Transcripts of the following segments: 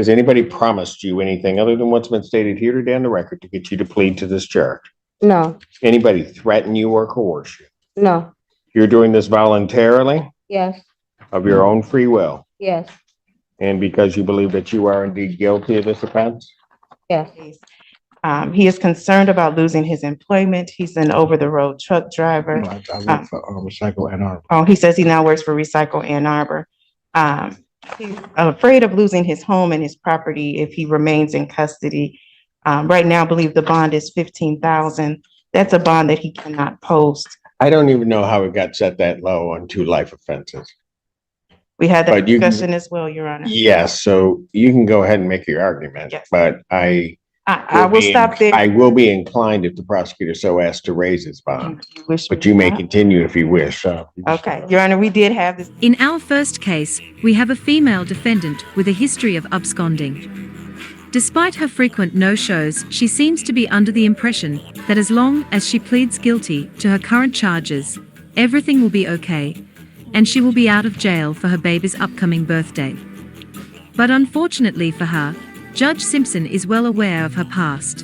Has anybody promised you anything other than what's been stated here today on the record to get you to plead to this charge? No. Anybody threaten you or coerce you? No. You're doing this voluntarily, Yes. of your own free will, Yes. and because you believe that you are indeed guilty of this offense? Yes. He is concerned about losing his employment. He's an over-the-road truck driver. I work for Recycle Ann Arbor. Oh, he says he now works for Recycle Ann Arbor. He's afraid of losing his home and his property if he remains in custody. Right now, I believe the bond is $15,000. That's a bond that he cannot post. I don't even know how it got set that low on 2 life offenses. We had that But you can- discussion as well, Your Honor. Yes, so you can go ahead and make your argument, Yes. but I will stop there. I will be inclined if the prosecutor so asks to raise his bond, You wish but me you may not? continue if you wish. Okay, Your Honor, we did have this. In our first case, we have a female defendant with a history of absconding. Despite her frequent no-shows, she seems to be under the impression that as long as she pleads guilty to her current charges, everything will be okay, and she will be out of jail for her baby's upcoming birthday. But unfortunately for her, Judge Simpson is well aware of her past.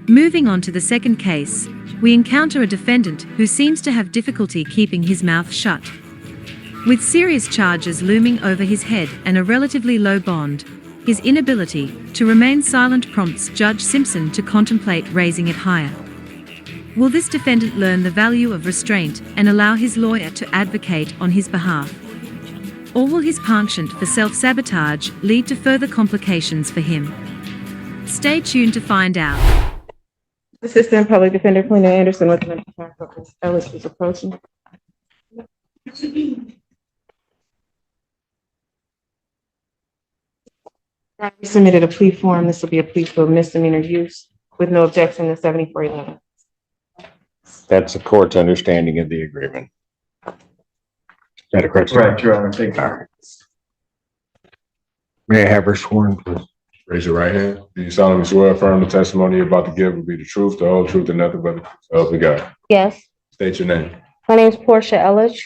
Moving on to the second case, we encounter a defendant who seems to have difficulty keeping his mouth shut. With serious charges looming over his head and a relatively low bond, his inability to remain silent prompts Judge Simpson to contemplate raising it higher. Will this defendant learn the value of restraint and allow his lawyer to advocate on his behalf? Or will his penchant for self-sabotage lead to further complications for him? Stay tuned to find out. Assistant Public Defender Quinn Anderson with the Ellis is approaching. We submitted a plea form. This will be a plea for misdemeanor use with no objection to 7411. That's the court's understanding of the agreement. Is that a correct? Correct, Your Honor. Thank you. All right. May I have her sworn, please? Raise your right hand. Do you solemnly swear or affirm the testimony you're about to give will be the truth, the whole truth, and nothing but the truth? So help you God. Yes. State your name. My name is Portia Ellich.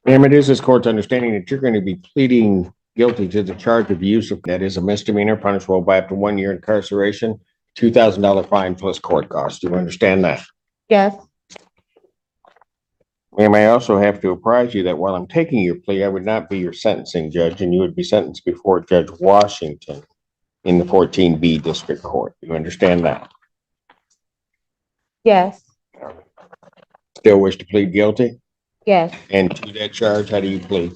Ma'am, it is this court's understanding that you're going to be pleading guilty to the charge of use of that is a misdemeanor punishable by up to 1 year incarceration, $2,000 fine plus court costs. Do you understand that? Yes. Ma'am, I also have to apprise you that while I'm taking your plea, I would not be your sentencing judge, and you would be sentenced before Judge Washington in the 14B District Court. Do you understand that? Yes. Still wish to plead guilty? Yes. And to that charge, how do you plead?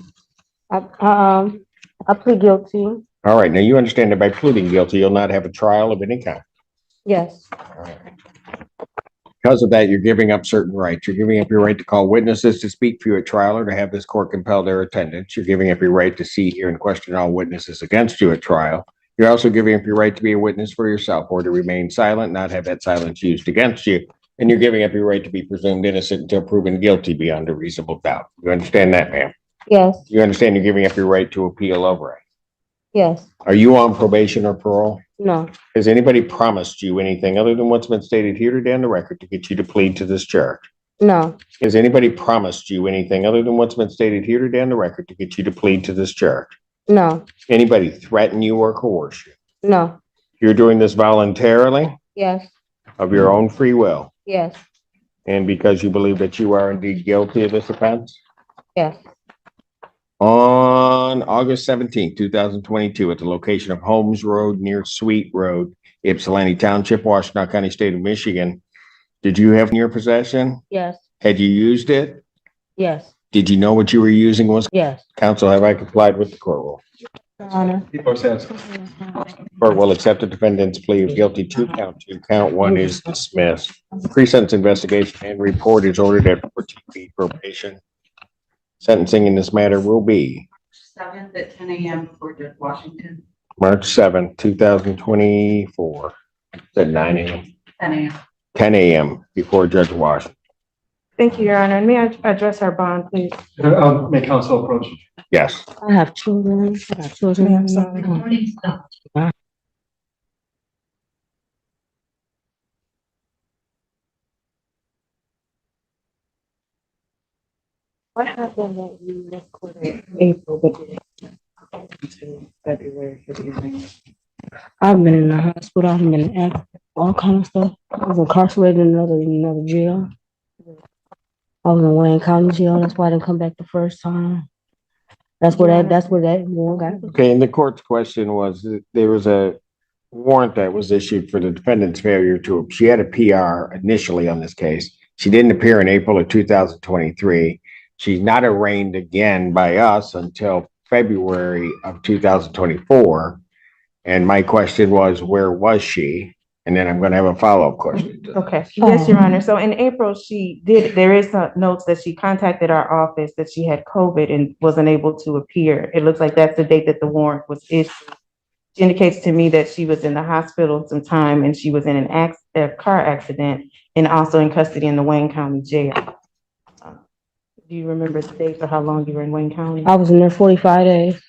I plead guilty. All right, now you understand that by pleading guilty, you'll not have a trial of any kind. Yes. All right. Because of that, you're giving up certain rights. You're giving up your right to call witnesses to speak for you at trial or to have this court compel their attendance. You're giving up your right to see, hear, and question all witnesses against you at trial. You're also giving up your right to be a witness for yourself or to remain silent, not have that silence used against you. And you're giving up your right to be presumed innocent until proven guilty beyond a reasonable doubt. You understand that, ma'am? Yes. You understand you're giving up your right to appeal over it. Yes. Are you on probation or parole? No. Has anybody promised you anything other than what's been stated here today on the record to get you to plead to this charge? No. Has anybody promised you anything other than what's been stated here today on the record to get you to plead to this charge? No. Anybody threaten you or coerce you? No. You're doing this voluntarily, Yes. of your own free will, Yes. and because you believe that you are indeed guilty of this offense? Yes. On August 17th, 2022, at the location of Holmes Road near Sweet Road, Ypsilanti Township, Washtenaw County, State of Michigan, did you have in your possession? Yes. Had you used it? Yes. Did you know what you were using was? Yes. Counsel, have I complied with the court rule? Your Honor. Court will accept the defendant's plea of guilty to count 2. Count 1 is dismissed. Pre-sentence investigation and report is ordered at 14B probation. Sentencing in this matter will be 7th at 10 a.m. for Judge Washington. March 7th, 2024. At 9 a.m. 10 a.m. 10 a.m. before Judge Washington. Thank you, Your Honor. And may I address our bond, please? May counsel approach? Yes. I have children. I got children. I'm sorry. Recording stopped. What happened that you recorded April? I've been in the hospital, I've been in all kind of stuff. I was incarcerated in another jail. I was in Wayne County Jail, that's why I didn't come back the first time. That's where that one got. Okay, and the court's question was, that there was a warrant that was issued for the defendant's failure to, she had a PR initially on this case. She didn't appear in April of 2023. She's not arraigned again by us until February of 2024. And my question was, where was she? And then I'm going to have a follow-up question. Okay, yes, Your Honor. So in April, there is some notes that she contacted our office that she had COVID and wasn't able to appear. It looks like that's the date that the warrant was issued. She indicates to me that she was in the hospital some time and she was in a car accident and also in custody in the Wayne County Jail. Do you remember the date or how long you were in Wayne County? I was in there 45 days.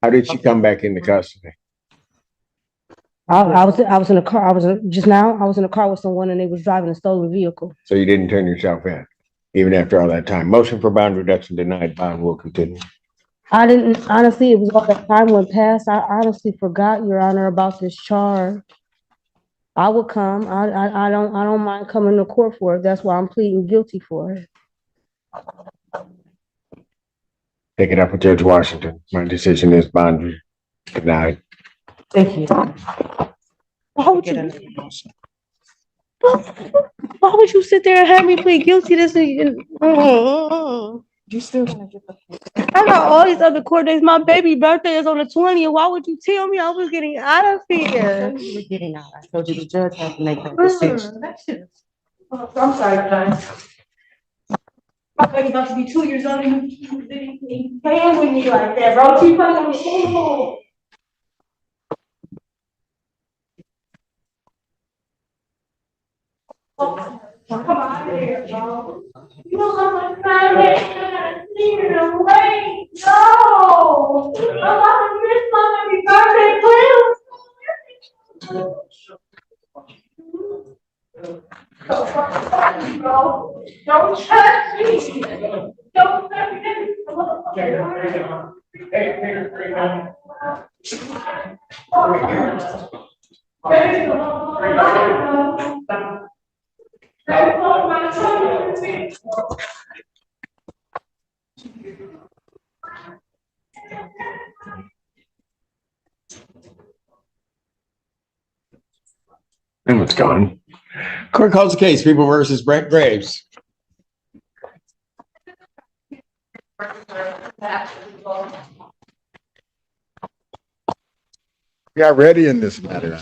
How did she come back into custody? I was in a car, I was in a car with someone and they was driving a stolen vehicle. So you didn't turn yourself in, even after all that time. Motion for bond reduction denied. Bond will continue. I didn't, honestly, it was all that time went past. I honestly forgot, Your Honor, about this charge. I would come. I don't mind coming to court for it. That's why I'm pleading guilty for it. Take it up with Judge Washington. My decision is bond denied. Thank you. Why would you sit there and have me plead guilty to this? You still gonna get the. I got all these other court dates. My baby birthday is on the 20th. Why would you tell me I was getting out of here? You were getting out. I told you the judge has to make that decision. I'm sorry, guys. My baby's about to be 2 years old and you playing with me like that, bro. Keep playing with me. Come on here, bro. You don't have my time. Leave away. No. I'm about to miss my baby birthday, please. Don't touch me. Don't touch me. And it's gone. Court calls the case, People versus Brent Graves. Got ready in this matter.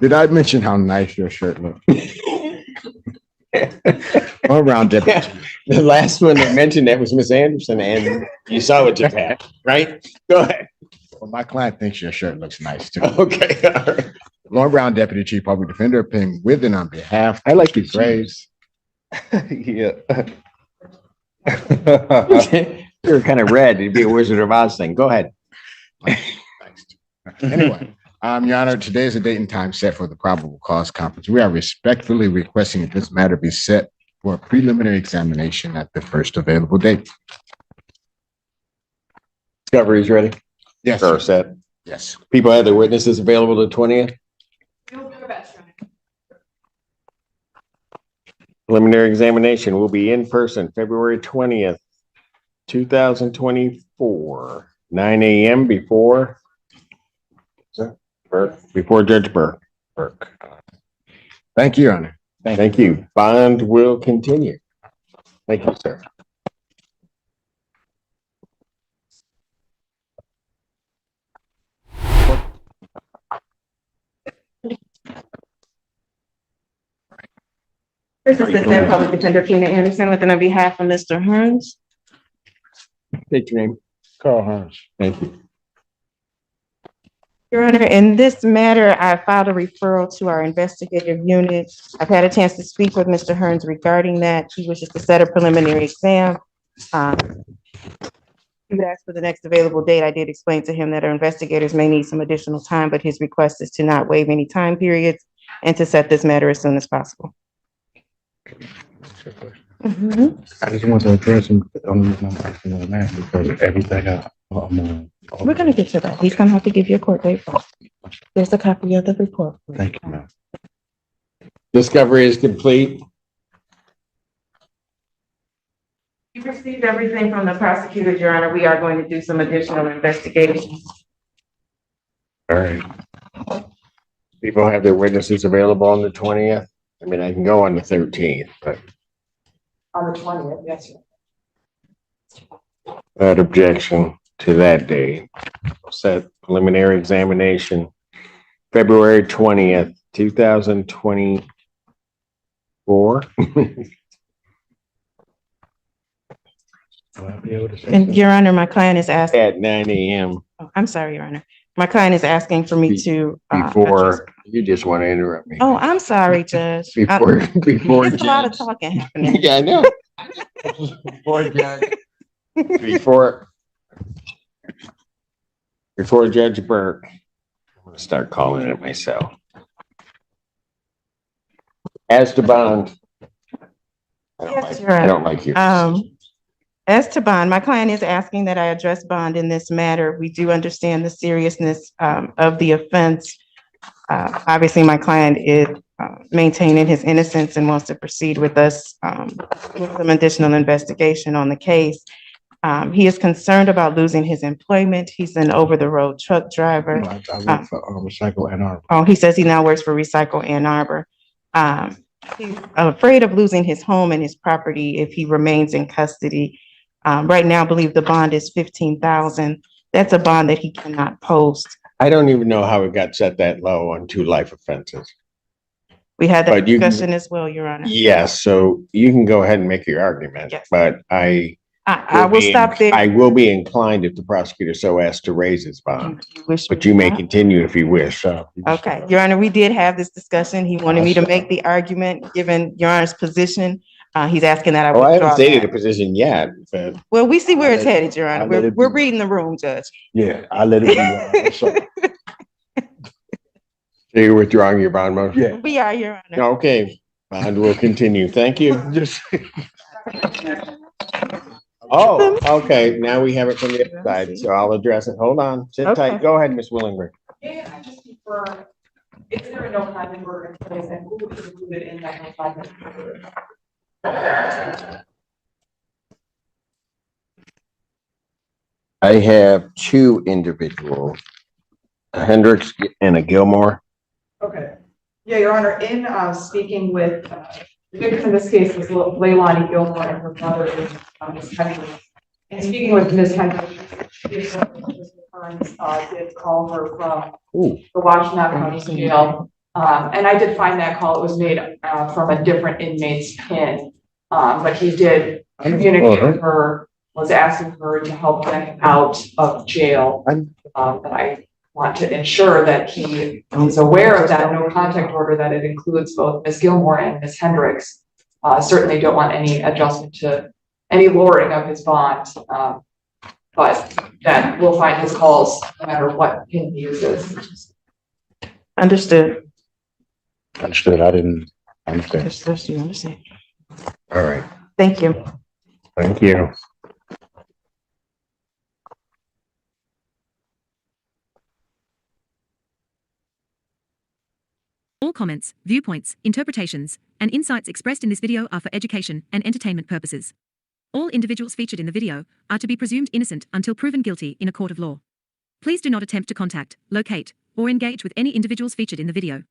Did I mention how nice your shirt looks? All around deputy. The last one that mentioned that was Miss Anderson, and you saw what just happened, right? Go ahead. Well, my client thinks your shirt looks nice too. Okay. All right. Lauren Brown, Deputy Chief Public Defender, appearing with and on behalf. I like your Graves. Yeah. You're kind of red. It'd be a Wizard of Oz thing. Go ahead. Anyway, Your Honor, today is a date and time set for the probable cause conference. We are respectfully requesting that this matter be set for a preliminary examination at the first available date. Discovery is ready. Yes, Or sir. set. Yes. People have their witnesses available the 20th. Preliminary examination will be in person, February 20th, 2024, 9 a.m. before Judge Burke. Thank you, Your Honor. Thank you. Bond will continue. Thank you, sir. This is Assistant Public Defender Tina Anderson with on behalf of Mr. Hearns. State your name. Carl Hearns. Thank you. Your Honor, in this matter, I filed a referral to our investigative unit. I've had a chance to speak with Mr. Hearns regarding that. He wishes to set a preliminary exam. He would ask for the next available date. I did explain to him that our investigators may need some additional time, but his request is to not waive any time periods and to set this matter as soon as possible. I just want to address him on the man because everything We're gonna get to that. He's gonna have to give you a court date. There's a copy of the report. Thank you, ma'am. Discovery is complete. You received everything from the prosecutor, Your Honor. We are going to do some additional investigation. All right. People have their witnesses available on the 20th. I mean, I can go on the 13th, but On the 20th, yes, sir. that objection to that date. Set preliminary examination, February 20th, 2024. Will I be able to say And Your Honor, my client is asking, At 9 a.m. I'm sorry, Your Honor. My client is asking for me to. address- before, you just want to interrupt me. Oh, I'm sorry, Judge. Before There's a lot of Judge. talking happening. Yeah, I know. Before Judge Burke, I'm gonna start calling it myself. As to bond. Yes, Your I Honor. don't like you. As to bond, my client is asking that I address bond in this matter. We do understand the seriousness of the offense. Obviously, my client is maintaining his innocence and wants to proceed with us with some additional investigation on the case. He is concerned about losing his employment. He's an over-the-road truck driver. I work for Recycle Ann Arbor. Oh, he says he now works for Recycle Ann Arbor. He's afraid of losing his home and his property if he remains in custody. Right now, I believe the bond is $15,000. That's a bond that he cannot post. I don't even know how it got set that low on 2 life offenses. We had that But you can- discussion as well, Your Honor. Yes, so you can go ahead and make your argument, Yes. but I will stop there. I will be inclined if the prosecutor so asks to raise his bond, Wish but you may not. continue if you wish. Okay, Your Honor, we did have this discussion. He wanted me to make the argument, given Your Honor's position. He's asking that I Well, I haven't withdraw stated a that. position yet, but Well, we see where it's headed, Your Honor. I'll let it We're be. reading the room, Judge. Yeah, I let it be. I'm sorry. so you're withdrawing your bond motion? Yeah. We are, Your Honor. Okay, bond will continue. Thank you. Just. Oh, okay, now we have it from the other side, so I'll address it. Hold on, sit Okay. tight. Go ahead, Ms. Willinger. Yeah, I just confirm, is there a no contact order in place and who is included in that no contact order? I have 2 individuals, a Hendricks and a Gilmore. Okay. Yeah, Your Honor, in speaking with the victim in this case was Leilani Gilmore and her mother is Ms. Hendricks. And speaking with Ms. Hendricks, Ms. Kearns did call her from Ooh. the Washington County Jail. And I did find that call. It was made from a different inmate's PIN. But he did communicate with her, was asking her to help them out of jail. And I want to ensure that he is aware of that no contact order, that it includes both Ms. Gilmore and Ms. Hendricks. Certainly don't want any adjustment to any lowering of his bond. But that we'll find his calls no matter what PIN he uses. Understood. Understood. I didn't understand. Understood. You understand. All right, Thank you. thank you. All comments, viewpoints, interpretations, and insights expressed in this video are for education and entertainment purposes. All individuals featured in the video are to be presumed innocent until proven guilty in a court of law. Please do not attempt to contact, locate, or engage with any individuals featured in the video.